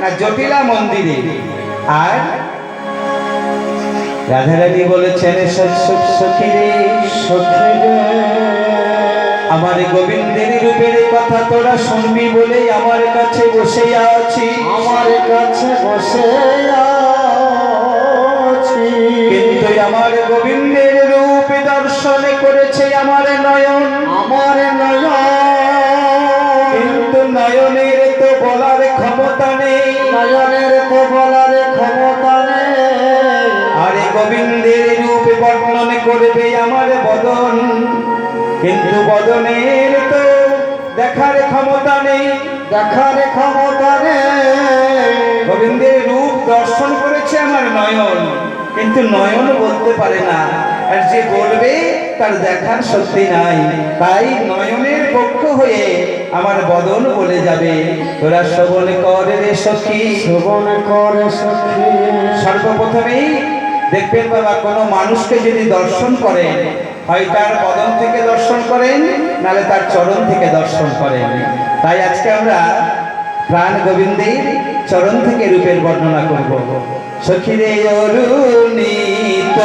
না জটিলা মন্দিরে। আর রাধারানী বলেছেন সখীরে সখীরে আমার গোবিন্দের রূপের কথা তোরা শুনবি বলেই আমার কাছে বসে আছি, আমার কাছে বসে আছি। কিন্তু আমার গোবিন্দের রূপ দর্শন করেছে আমার নয়ন, আমার নয়ন, কিন্তু নয়নের তো বলার ক্ষমতা নেই, নয়নের তো বলার ক্ষমতা নেই। আরে গোবিন্দের রূপ বর্ণন করবে আমার বদন, কিন্তু বদনের তো দেখার ক্ষমতা নেই, দেখার ক্ষমতা নেই। গোবিন্দের রূপ দর্শন করেছে আমার নয়ন, কিন্তু নয়ন বলতে পারে না, আর যে বলবে তার দেখার শক্তি নাই। তাই নয়নের পক্ষ হয়ে আমার বদন বলে যাবে, তোরা শ্রবণ কর রে সখী, শ্রবণ করে সখী। সর্বপ্রথমেই দেখবেন বাবা, কোনো মানুষকে যদি দর্শন করেন, হয় তার বদন থেকে দর্শন করেন, নালে তার চরণ থেকে দর্শন করেন। তাই আজকে আমরা প্রাণ গোবিন্দের চরণ থেকে রূপের বর্ণনা করব। সখীরে অরুণিত